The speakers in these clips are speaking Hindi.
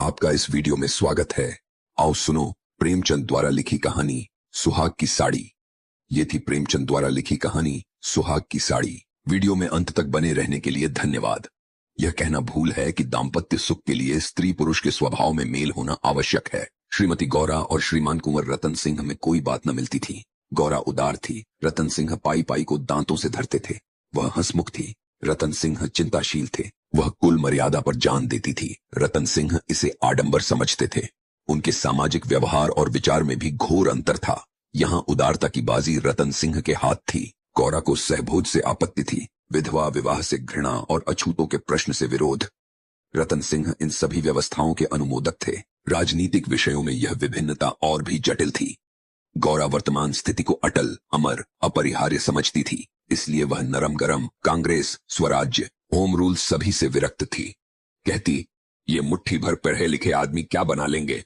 आपका इस वीडियो में स्वागत है। आओ सुनो प्रेमचंद द्वारा लिखी कहानी सुहाग की साड़ी। ये थी प्रेमचंद द्वारा लिखी कहानी सुहाग की साड़ी। वीडियो में अंत तक बने रहने के लिए धन्यवाद। यह कहना भूल है कि दाम्पत्य सुख के लिए स्त्री पुरुष के स्वभाव में मेल होना आवश्यक है। श्रीमती गौरा और श्रीमान कुंवर रतन सिंह में कोई बात न मिलती थी। गौरा उदार थी, रतन सिंह पाई पाई को दांतों से धरते थे। वह हंसमुख थी, रतन सिंह चिंताशील थे। वह कुल मर्यादा पर जान देती थी, रतन सिंह इसे आडंबर समझते थे। उनके सामाजिक व्यवहार और विचार में भी घोर अंतर था। यहाँ उदारता की बाजी रतन सिंह के हाथ थी। गौरा को सहभोज से आपत्ति थी, विधवा विवाह से घृणा और अछूतों के प्रश्न से विरोध। रतन सिंह इन सभी व्यवस्थाओं के अनुमोदक थे। राजनीतिक विषयों में यह विभिन्नता और भी जटिल थी। गौरा वर्तमान स्थिति को अटल, अमर, अपरिहार्य समझती थी, इसलिए वह नरम गरम, कांग्रेस, स्वराज्य, होम रूल सभी से विरक्त थी। कहती, ये मुट्ठी भर पढ़े लिखे आदमी क्या बना लेंगे।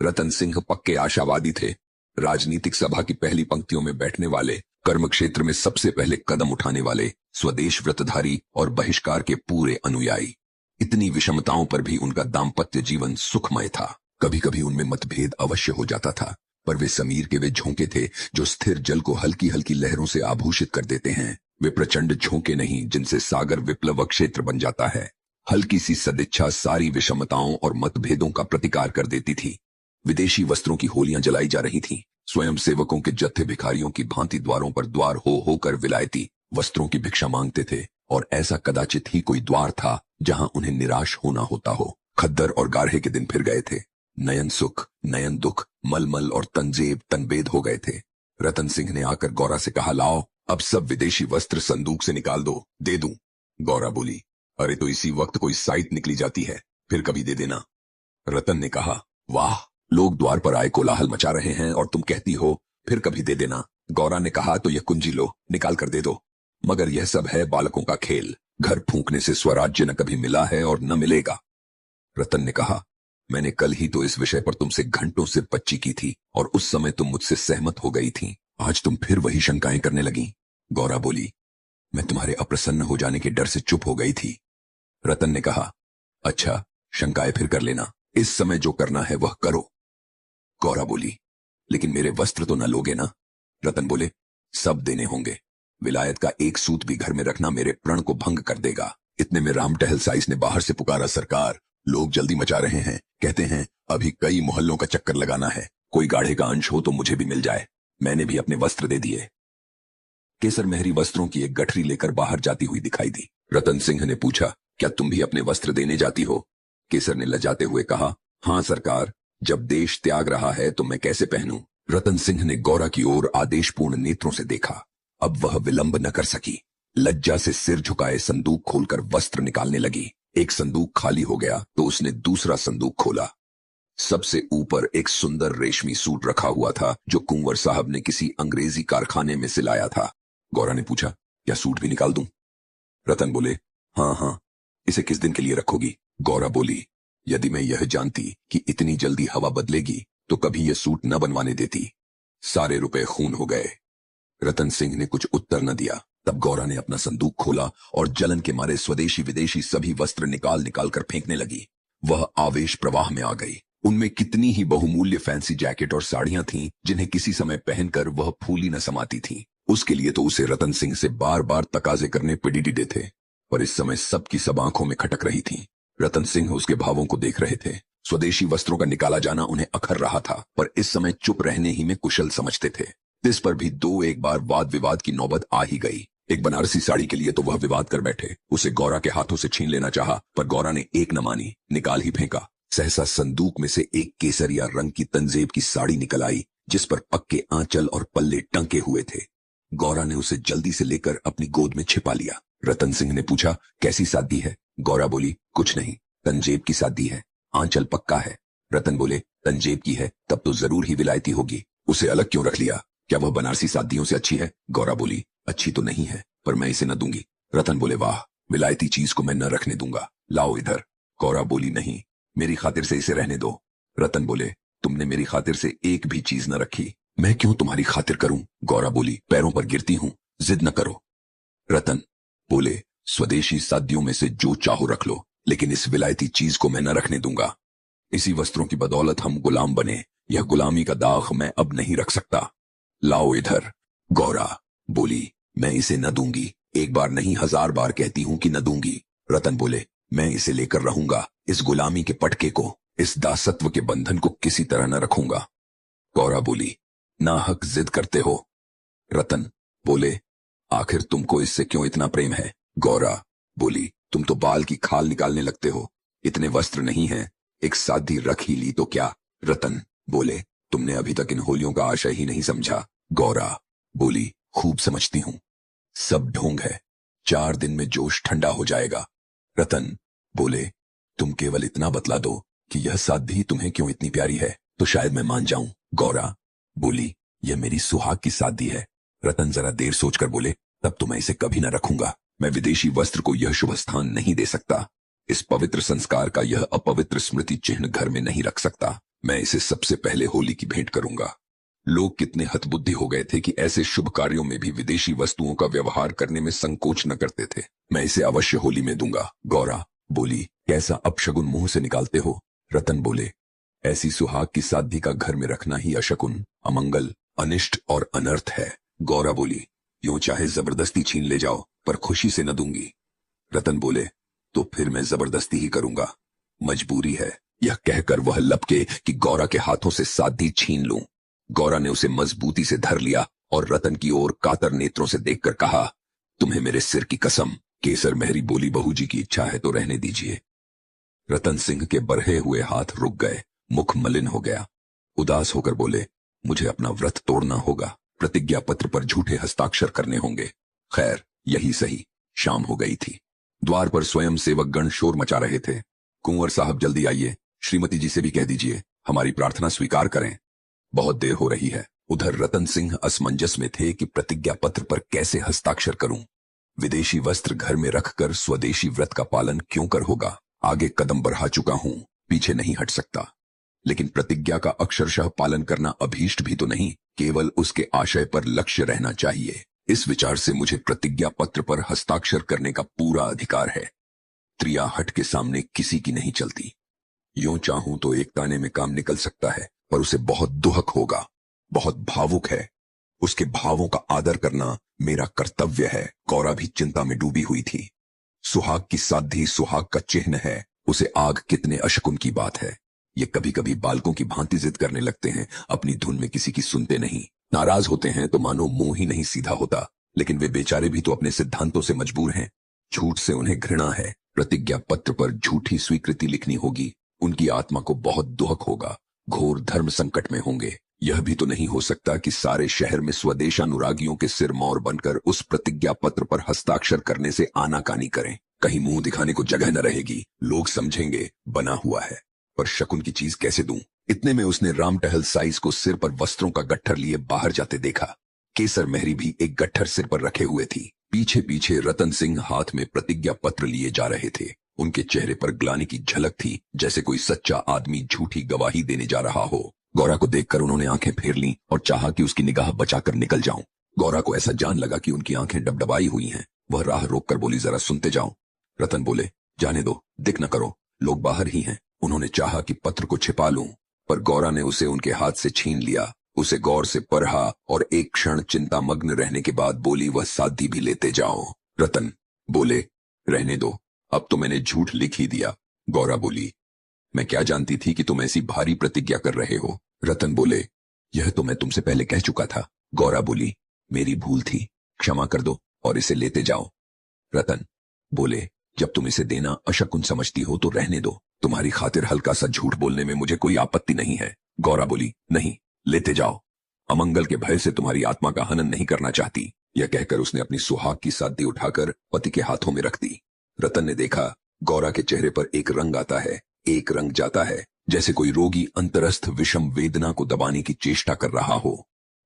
रतन सिंह पक्के आशावादी थे। राजनीतिक सभा की पहली पंक्तियों में बैठने वाले, कर्म क्षेत्र में सबसे पहले कदम उठाने वाले, स्वदेश व्रतधारी और बहिष्कार के पूरे अनुयायी। इतनी विषमताओं पर भी उनका दाम्पत्य जीवन सुखमय था। कभी कभी उनमें मतभेद अवश्य हो जाता था, पर वे समीर के वे झोंके थे जो स्थिर जल को हल्की हल्की लहरों से आभूषित कर देते हैं। वे प्रचंड झोंके नहीं जिनसे सागर विप्लव क्षेत्र बन जाता है। हल्की सी सदिच्छा सारी विषमताओं और मतभेदों का प्रतिकार कर देती थी। विदेशी वस्त्रों की होलियां जलाई जा रही थीं। स्वयं सेवकों के जत्थे भिखारियों की भांति द्वारों पर द्वार हो होकर विलायती वस्त्रों की भिक्षा मांगते थे, और ऐसा कदाचित ही कोई द्वार था जहां उन्हें निराश होना होता हो। खद्दर और गाढ़े के दिन फिर गए थे। नयन सुख, नयन दुख, मलमल और तंजेब तनबेद हो गए थे। रतन सिंह ने आकर गौरा से कहा, लाओ अब सब विदेशी वस्त्र संदूक से निकाल दो, दे दूं। गौरा बोली, अरे तो इसी वक्त कोई साइत निकली जाती है, फिर कभी दे देना। रतन ने कहा, वाह, लोग द्वार पर आए कोलाहल मचा रहे हैं और तुम कहती हो फिर कभी दे देना। गौरा ने कहा, तो यह कुंजी लो, निकाल कर दे दो। मगर यह सब है बालकों का खेल। घर फूंकने से स्वराज्य न कभी मिला है और न मिलेगा। रतन ने कहा, मैंने कल ही तो इस विषय पर तुमसे घंटों से पच्ची की थी और उस समय तुम मुझसे सहमत हो गई थी। आज तुम फिर वही शंकाएं करने लगी। गौरा बोली, मैं तुम्हारे अप्रसन्न हो जाने के डर से चुप हो गई थी। रतन ने कहा, अच्छा, शंकाएं फिर कर लेना, इस समय जो करना है वह करो। गौरा बोली, लेकिन मेरे वस्त्र तो न लोगे ना। रतन बोले, सब देने होंगे। विलायत का एक सूत भी घर में रखना मेरे प्रण को भंग कर देगा। इतने में राम टहल साइस ने बाहर से पुकारा, सरकार, लोग जल्दी मचा रहे हैं, कहते हैं अभी कई मोहल्लों का चक्कर लगाना है, कोई गाढ़े का अंश हो तो मुझे भी मिल जाए। मैंने भी अपने वस्त्र दे दिए। केसर मेहरी वस्त्रों की एक गठरी लेकर बाहर जाती हुई दिखाई दी। रतन सिंह ने पूछा, क्या तुम भी अपने वस्त्र देने जाती हो? केसर ने लजाते हुए कहा, हाँ सरकार, जब देश त्याग रहा है तो मैं कैसे पहनूं। रतन सिंह ने गौरा की ओर आदेशपूर्ण नेत्रों से देखा। अब वह विलंब न कर सकी। लज्जा से सिर झुकाए संदूक खोलकर वस्त्र निकालने लगी। एक संदूक खाली हो गया तो उसने दूसरा संदूक खोला। सबसे ऊपर एक सुंदर रेशमी सूट रखा हुआ था जो कुंवर साहब ने किसी अंग्रेजी कारखाने में सिलाया था। गौरा ने पूछा, क्या सूट भी निकाल दूं? रतन बोले, हाँ हाँ, इसे किस दिन के लिए रखोगी? गौरा बोली, यदि मैं यह जानती कि इतनी जल्दी हवा बदलेगी तो कभी यह सूट न बनवाने देती। सारे रुपए खून हो गए। रतन सिंह ने कुछ उत्तर न दिया। तब गौरा ने अपना संदूक खोला और जलन के मारे स्वदेशी विदेशी सभी वस्त्र निकाल निकाल कर फेंकने लगी। वह आवेश प्रवाह में आ गई। उनमें कितनी ही बहुमूल्य फैंसी जैकेट और साड़ियां थीं जिन्हें किसी समय पहनकर वह फूली न समाती थीं। उसके लिए तो उसे रतन सिंह से बार बार तकाजे करने पिड़ीडीडे थे, पर इस समय सबकी सब आंखों में खटक रही थीं। रतन सिंह उसके भावों को देख रहे थे। स्वदेशी वस्त्रों का निकाला जाना उन्हें अखर रहा था, पर इस समय चुप रहने ही में कुशल समझते थे। इस पर भी दो एक बार वाद विवाद की नौबत आ ही गई। एक बनारसी साड़ी के लिए तो वह विवाद कर बैठे। उसे गौरा के हाथों से छीन लेना चाहा, पर गौरा ने एक न मानी, निकाल ही फेंका। सहसा संदूक में से एक केसरिया रंग की तंजेब की साड़ी निकल आई जिस पर पक्के आंचल और पल्ले टंके हुए थे। गौरा ने उसे जल्दी से लेकर अपनी गोद में छिपा लिया। रतन सिंह ने पूछा, कैसी सादी है? गौरा बोली, कुछ नहीं, तंजेब की सादी है, आंचल पक्का है। रतन बोले, तंजेब की है तब तो जरूर ही विलायती होगी, उसे अलग क्यों रख लिया? क्या वह बनारसी सादियों से अच्छी है? गौरा बोली, अच्छी तो नहीं है, पर मैं इसे न दूंगी। रतन बोले, वाह, विलायती चीज को मैं न रखने दूंगा, लाओ इधर। गौरा बोली, नहीं, मेरी खातिर से इसे रहने दो। रतन बोले, तुमने मेरी खातिर से एक भी चीज न रखी, मैं क्यों तुम्हारी खातिर करूं? गौरा बोली, पैरों पर गिरती हूं, जिद न करो। रतन बोले, स्वदेशी सादियों में से जो चाहो रख लो, लेकिन इस विलायती चीज को मैं न रखने दूंगा। इसी वस्त्रों की बदौलत हम गुलाम बने। यह गुलामी का दाग मैं अब नहीं रख सकता। लाओ इधर। गौरा बोली, मैं इसे न दूंगी। एक बार नहीं 1000 बार कहती हूं कि न दूंगी। रतन बोले, मैं इसे लेकर रहूंगा। इस गुलामी के पटके को, इस दासत्व के बंधन को किसी तरह न रखूंगा। गौरा बोली, नाहक जिद करते हो। रतन बोले, आखिर तुमको इससे क्यों इतना प्रेम है? गौरा बोली, तुम तो बाल की खाल निकालने लगते हो। इतने वस्त्र नहीं हैं, एक साधी रख ही ली तो क्या? रतन बोले, तुमने अभी तक इन होलियों का आशय ही नहीं समझा। गौरा बोली, खूब समझती हूं। सब ढोंग है। 4 दिन में जोश ठंडा हो जाएगा। रतन बोले, तुम केवल इतना बतला दो कि यह साधी तुम्हें क्यों इतनी प्यारी है, तो शायद मैं मान जाऊं। गौरा बोली, यह मेरी सुहाग की साधी है। रतन जरा देर सोचकर बोले, तब तो मैं इसे कभी न रखूंगा। मैं विदेशी वस्त्र को यह शुभ स्थान नहीं दे सकता। इस पवित्र संस्कार का यह अपवित्र स्मृति चिन्ह घर में नहीं रख सकता। मैं इसे सबसे पहले होली की भेंट करूंगा। लोग कितने हतबुद्धि हो गए थे कि ऐसे शुभ कार्यों में भी विदेशी वस्तुओं का व्यवहार करने में संकोच न करते थे। मैं इसे अवश्य होली में दूंगा। गौरा बोली, कैसा अपशगुन मुंह से निकालते हो? रतन बोले, ऐसी सुहाग की साधी का घर में रखना ही अशकुन, अमंगल, अनिष्ट और अनर्थ है। गौरा बोली, यूं चाहे जबरदस्ती छीन ले जाओ, पर खुशी से न दूंगी। रतन बोले, तो फिर मैं जबरदस्ती ही करूंगा। मजबूरी है। यह कहकर वह लपके कि गौरा के हाथों से साधी छीन लूं। गौरा ने उसे मजबूती से धर लिया और रतन की ओर कातर नेत्रों से देखकर कहा, तुम्हें मेरे सिर की कसम। केसर मेहरी बोली, बहू जी की इच्छा है तो रहने दीजिए। रतन सिंह के बढ़े हुए हाथ रुक गए, मुख मलिन हो गया। उदास होकर बोले, मुझे अपना व्रत तोड़ना होगा। प्रतिज्ञा पत्र पर झूठे हस्ताक्षर करने होंगे। खैर यही सही। शाम हो गई थी। द्वार पर स्वयं सेवक गण शोर मचा रहे थे। कुंवर साहब जल्दी आइए, श्रीमती जी से भी कह दीजिए, हमारी प्रार्थना स्वीकार करें। बहुत देर हो रही है। उधर रतन सिंह असमंजस में थे कि प्रतिज्ञा पत्र पर कैसे हस्ताक्षर करूं। विदेशी वस्त्र घर में रखकर स्वदेशी व्रत का पालन क्यों कर होगा। आगे कदम बढ़ा चुका हूं, पीछे नहीं हट सकता। लेकिन प्रतिज्ञा का अक्षरशः पालन करना अभीष्ट भी तो नहीं, केवल उसके आशय पर लक्ष्य रहना चाहिए। इस विचार से मुझे प्रतिज्ञा पत्र पर हस्ताक्षर करने का पूरा अधिकार है। त्रिया हट के सामने किसी की नहीं चलती। यूं चाहूं तो एक ताने में काम निकल सकता है, पर उसे बहुत दुहक होगा। बहुत भावुक है। उसके भावों का आदर करना मेरा कर्तव्य है। गौरा भी चिंता में डूबी हुई थी। सुहाग की साधी सुहाग का चिन्ह है। उसे आग कितने अशकुन की बात है। ये कभी कभी बालकों की भांति जिद करने लगते हैं, अपनी धुन में किसी की सुनते नहीं। नाराज होते हैं तो मानो मुंह ही नहीं सीधा होता। लेकिन वे बेचारे भी तो अपने सिद्धांतों से मजबूर हैं। झूठ से उन्हें घृणा है। प्रतिज्ञा पत्र पर झूठी स्वीकृति लिखनी होगी। उनकी आत्मा को बहुत दुहक होगा। घोर धर्म संकट में होंगे। यह भी तो नहीं हो सकता कि सारे शहर में स्वदेशानुरागियों के सिर मौर बनकर उस प्रतिज्ञा पत्र पर हस्ताक्षर करने से आनाकानी करें। कहीं मुंह दिखाने को जगह न रहेगी। लोग समझेंगे बना हुआ है। पर शकुन की चीज कैसे दूं? इतने में उसने राम टहल साइज को सिर पर वस्त्रों का गट्ठर लिए बाहर जाते देखा। केसर मेहरी भी एक गट्ठर सिर पर रखे हुए थी। पीछे पीछे रतन सिंह हाथ में प्रतिज्ञा पत्र लिए जा रहे थे। उनके चेहरे पर ग्लानि की झलक थी, जैसे कोई सच्चा आदमी झूठी गवाही देने जा रहा हो। गौरा को देखकर उन्होंने आंखें फेर लीं और चाहा कि उसकी निगाह बचाकर निकल जाऊं। गौरा को ऐसा जान लगा कि उनकी आंखें डबडबाई हुई हैं। वह राह रोककर बोली, जरा सुनते जाओ। रतन बोले, जाने दो, दिख न करो, लोग बाहर ही हैं। उन्होंने चाहा कि पत्र को छिपा लूं, पर गौरा ने उसे उनके हाथ से छीन लिया। उसे गौर से पढ़ा और एक क्षण चिंतामग्न रहने के बाद बोली, वह साधी भी लेते जाओ। रतन बोले, रहने दो, अब तो मैंने झूठ लिख ही दिया। गौरा बोली, मैं क्या जानती थी कि तुम ऐसी भारी प्रतिज्ञा कर रहे हो। रतन बोले, यह तो मैं तुमसे पहले कह चुका था। गौरा बोली, मेरी भूल थी, क्षमा कर दो और इसे लेते जाओ। रतन बोले, जब तुम इसे देना अशकुन समझती हो तो रहने दो। तुम्हारी खातिर हल्का सा झूठ बोलने में मुझे कोई आपत्ति नहीं है। गौरा बोली, नहीं, लेते जाओ। अमंगल के भय से तुम्हारी आत्मा का हनन नहीं करना चाहती। यह कहकर उसने अपनी सुहाग की साधी उठाकर पति के हाथों में रख दी। रतन ने देखा, गौरा के चेहरे पर एक रंग आता है, एक रंग जाता है, जैसे कोई रोगी अंतरस्थ विषम वेदना को दबाने की चेष्टा कर रहा हो।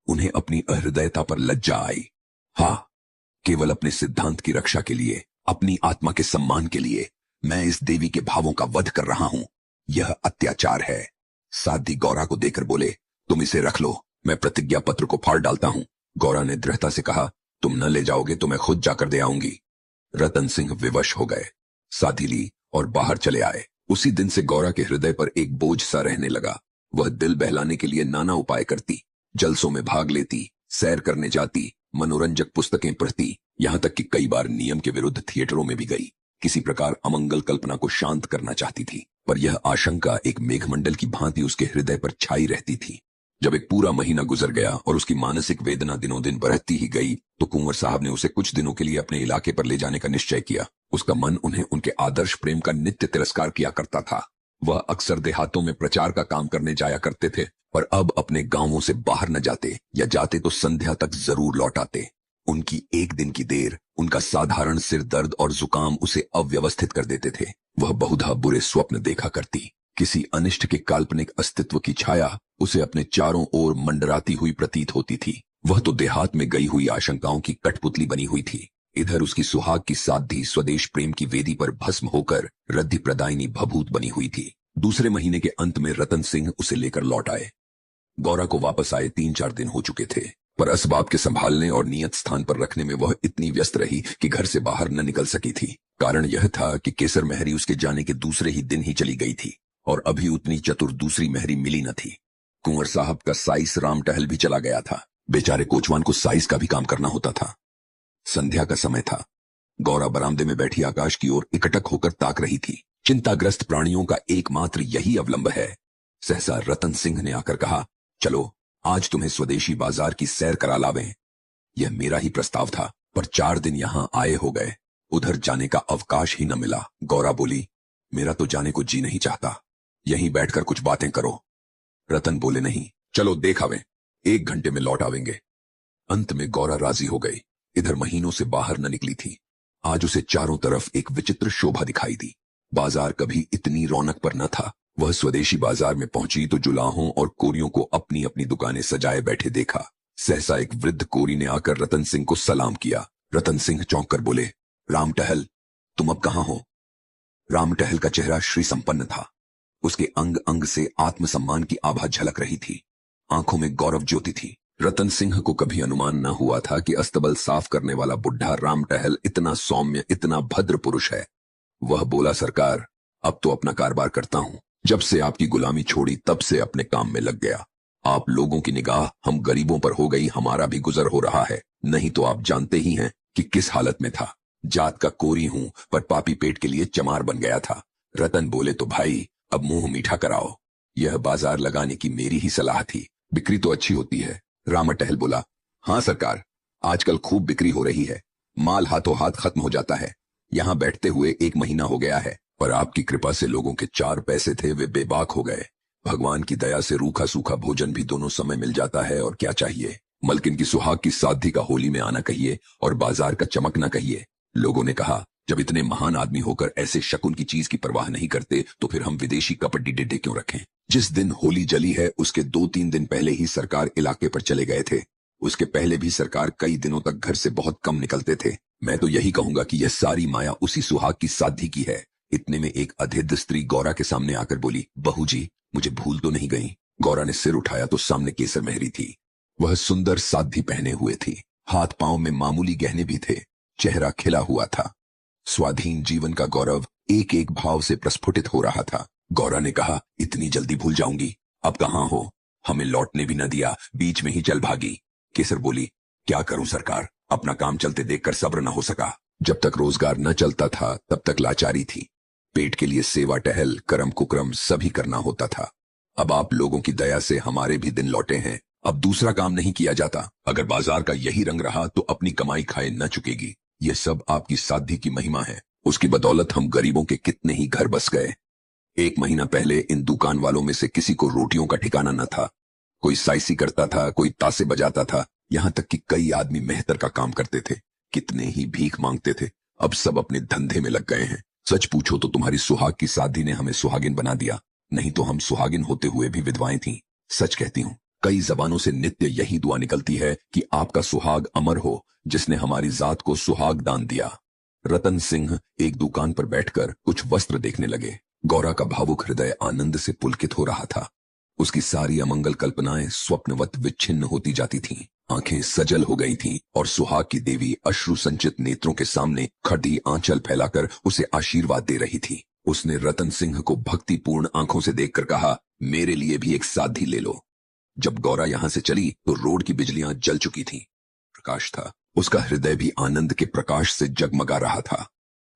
उन्हें अपनी अहृदयता पर लज्जा आई। हाँ, केवल अपने सिद्धांत की रक्षा के लिए, अपनी आत्मा के सम्मान के लिए मैं इस देवी के भावों का वध कर रहा हूं। यह अत्याचार है। साधी गौरा को देकर बोले, तुम इसे रख लो, मैं प्रतिज्ञा पत्र को फाड़ डालता हूं। गौरा ने दृढ़ता से कहा, तुम न ले जाओगे तो मैं खुद जाकर दे आऊंगी। रतन सिंह विवश हो गए। साधी ली और बाहर चले आए। उसी दिन से गौरा के हृदय पर एक बोझ सा रहने लगा। वह दिल बहलाने के लिए नाना उपाय करती, जलसों में भाग लेती, सैर करने जाती, मनोरंजक पुस्तकें पढ़ती, यहाँ तक कि कई बार नियम के विरुद्ध थिएटरों में भी गई। किसी प्रकार अमंगल कल्पना को शांत करना चाहती थी, पर यह आशंका एक मेघमंडल की भांति उसके हृदय पर छाई रहती थी। जब एक पूरा महीना गुजर गया और उसकी मानसिक वेदना दिनों दिन बढ़ती ही गई, तो कुंवर साहब ने उसे कुछ दिनों के लिए अपने इलाके पर ले जाने का निश्चय किया। उसका मन उन्हें उनके आदर्श प्रेम का नित्य तिरस्कार किया करता था। वह अक्सर देहातों में प्रचार का काम करने जाया करते थे, पर अब अपने गांवों से बाहर न जाते, या जाते तो संध्या तक जरूर लौट आते। उनकी एक दिन की देर, उनका साधारण सिर दर्द और जुकाम उसे अव्यवस्थित कर देते थे। वह बहुधा बुरे स्वप्न देखा करती। किसी अनिष्ट के काल्पनिक अस्तित्व की छाया उसे अपने चारों ओर मंडराती हुई प्रतीत होती थी। वह तो देहात में गई हुई आशंकाओं की कठपुतली बनी हुई थी। इधर उसकी सुहाग की साध्वी स्वदेश प्रेम की वेदी पर भस्म होकर रद्दी प्रदायिनी भभूत बनी हुई थी। दूसरे महीने के अंत में रतन सिंह उसे लेकर लौट आए। गौरा को वापस आए 3-4 दिन हो चुके थे, पर असबाब के संभालने और नियत स्थान पर रखने में वह इतनी व्यस्त रही कि घर से बाहर न निकल सकी थी। कारण यह था कि केसर महरी उसके जाने के दूसरे ही दिन ही चली गई थी, और अभी उतनी चतुर दूसरी महरी मिली न थी। कुंवर साहब का साइस राम टहल भी चला गया था। बेचारे कोचवान को साइस का भी काम करना होता था। संध्या का समय था। गौरा बरामदे में बैठी आकाश की ओर इकटक होकर ताक रही थी। चिंताग्रस्त प्राणियों का एकमात्र यही अवलंब है। सहसा रतन सिंह ने आकर कहा, चलो आज तुम्हें स्वदेशी बाजार की सैर करा लावें। यह मेरा ही प्रस्ताव था, पर 4 दिन यहां आए हो गए, उधर जाने का अवकाश ही न मिला। गौरा बोली, मेरा तो जाने को जी नहीं चाहता, यहीं बैठकर कुछ बातें करो। रतन बोले, नहीं, चलो देख आवें, 1 घंटे में लौट आवेंगे। अंत में गौरा राजी हो गई। इधर महीनों से बाहर न निकली थी। आज उसे चारों तरफ एक विचित्र शोभा दिखाई दी। बाजार कभी इतनी रौनक पर न था। वह स्वदेशी बाजार में पहुंची तो जुलाहों और कोरियों को अपनी अपनी दुकानें सजाए बैठे देखा। सहसा एक वृद्ध कोरी ने आकर रतन सिंह को सलाम किया। रतन सिंह चौंक कर बोले, राम टहल, तुम अब कहां हो? राम टहल का चेहरा श्री संपन्न था। उसके अंग अंग से आत्मसम्मान की आभा झलक रही थी। आंखों में गौरव ज्योति थी। रतन सिंह को कभी अनुमान न हुआ था कि अस्तबल साफ करने वाला बुढ़ा राम टहल इतना सौम्य, इतना भद्र पुरुष है। वह बोला, सरकार, अब तो अपना कारोबार करता हूं। जब से आपकी गुलामी छोड़ी तब से अपने काम में लग गया। आप लोगों की निगाह हम गरीबों पर हो गई, हमारा भी गुजर हो रहा है। नहीं तो आप जानते ही हैं कि किस हालत में था। जात का कोरी हूं, पर पापी पेट के लिए चमार बन गया था। रतन बोले, तो भाई अब मुंह मीठा कराओ। यह बाजार लगाने की मेरी ही सलाह थी। बिक्री तो अच्छी होती है। राम टहल बोला, हाँ सरकार, आजकल खूब बिक्री हो रही है। माल हाथों हाथ खत्म हो जाता है। यहां बैठते हुए 1 महीना हो गया है, पर आपकी कृपा से लोगों के 4 पैसे थे, वे बेबाक हो गए। भगवान की दया से रूखा सूखा भोजन भी दोनों समय मिल जाता है, और क्या चाहिए। मलकिन की सुहाग की साध्वी का होली में आना कहिए और बाजार का चमकना कहिए। लोगों ने कहा, जब इतने महान आदमी होकर ऐसे शकुन की चीज की परवाह नहीं करते, तो फिर हम विदेशी कपड़े डिड्डे क्यों रखें। जिस दिन होली जली है उसके 2-3 दिन पहले ही सरकार इलाके पर चले गए थे। उसके पहले भी सरकार कई दिनों तक घर से बहुत कम निकलते थे। मैं तो यही कहूंगा कि यह सारी माया उसी सुहाग की साध्वी की है। इतने में एक अधेद स्त्री गौरा के सामने आकर बोली, बहू जी, मुझे भूल तो नहीं गई। गौरा ने सिर उठाया तो सामने केसर महरी थी। वह सुंदर साध्वी पहने हुए थी। हाथ पांव में मामूली गहने भी थे। चेहरा खिला हुआ था। स्वाधीन जीवन का गौरव एक एक भाव से प्रस्फुटित हो रहा था। गौरा ने कहा, इतनी जल्दी भूल जाऊंगी? अब कहां हो? हमें लौटने भी न दिया, बीच में ही चल भागी। केसर बोली, क्या करूं सरकार, अपना काम चलते देखकर सब्र न हो सका। जब तक रोजगार न चलता था तब तक लाचारी थी। पेट के लिए सेवा टहल, करम कुकरम सभी करना होता था। अब आप लोगों की दया से हमारे भी दिन लौटे हैं। अब दूसरा काम नहीं किया जाता। अगर बाजार का यही रंग रहा तो अपनी कमाई खाए न चुकेगी। यह सब आपकी साध्वी की महिमा है। उसकी बदौलत हम गरीबों के कितने ही घर बस गए। 1 महीना पहले इन दुकान वालों में से किसी को रोटियों का ठिकाना न था। कोई साइसी करता था, कोई तासे बजाता था, यहां तक कि कई आदमी मेहतर का काम करते थे। कितने ही भीख मांगते थे। अब सब अपने धंधे में लग गए हैं। सच पूछो तो तुम्हारी सुहाग की साध्वी ने हमें सुहागिन बना दिया, नहीं तो हम सुहागिन होते हुए भी विधवाएं थीं। सच कहती हूँ, कई जबानों से नित्य यही दुआ निकलती है कि आपका सुहाग अमर हो, जिसने हमारी जात को सुहाग दान दिया। रतन सिंह एक दुकान पर बैठकर कुछ वस्त्र देखने लगे। गौरा का भावुक हृदय आनंद से पुलकित हो रहा था। उसकी सारी अमंगल कल्पनाएं स्वप्नवत विच्छिन्न होती जाती थीं। आंखें सजल हो गई थीं और सुहाग की देवी अश्रु संचित नेत्रों के सामने खड़ी आंचल फैलाकर उसे आशीर्वाद दे रही थी। उसने रतन सिंह को भक्तिपूर्ण आंखों से देखकर कहा, मेरे लिए भी एक साथी ले लो। जब गौरा यहां से चली तो रोड की बिजलियां जल चुकी थीं। प्रकाश था, उसका हृदय भी आनंद के प्रकाश से जगमगा रहा था।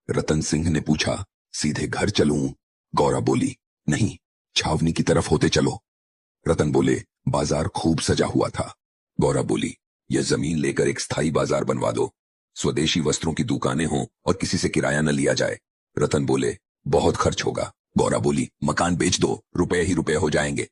रतन सिंह ने पूछा, सीधे घर चलूं? गौरा बोली, नहीं, छावनी की तरफ होते चलो। रतन बोले, बाजार खूब सजा हुआ था। गौरा बोली, यह जमीन लेकर एक स्थायी बाजार बनवा दो, स्वदेशी वस्त्रों की दुकानें हों और किसी से किराया न लिया जाए। रतन बोले, बहुत खर्च होगा। गौरा बोली, मकान बेच दो, रुपए ही रुपए हो जाएंगे।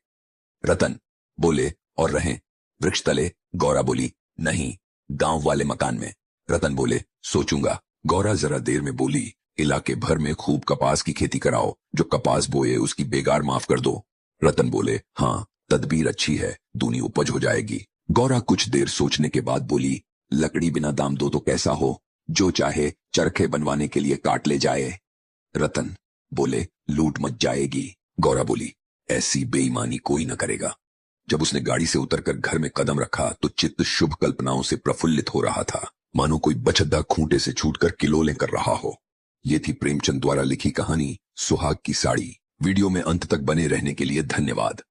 रतन बोले, और रहें वृक्ष तले? गौरा बोली, नहीं, गांव वाले मकान में। रतन बोले, सोचूंगा। गौरा जरा देर में बोली, इलाके भर में खूब कपास की खेती कराओ, जो कपास बोए उसकी बेगार माफ कर दो। रतन बोले, हाँ, तदबीर अच्छी है, दूनी उपज हो जाएगी। गौरा कुछ देर सोचने के बाद बोली, लकड़ी बिना दाम दो तो कैसा हो, जो चाहे चरखे बनवाने के लिए काट ले जाए। रतन बोले, लूट मच जाएगी। गौरा बोली, ऐसी बेईमानी कोई न करेगा। जब उसने गाड़ी से उतरकर घर में कदम रखा तो चित्त शुभ कल्पनाओं से प्रफुल्लित हो रहा था, मानो कोई बचद्दा खूंटे से छूटकर किलोले कर रहा हो। ये थी प्रेमचंद द्वारा लिखी कहानी सुहाग की साड़ी। वीडियो में अंत तक बने रहने के लिए धन्यवाद।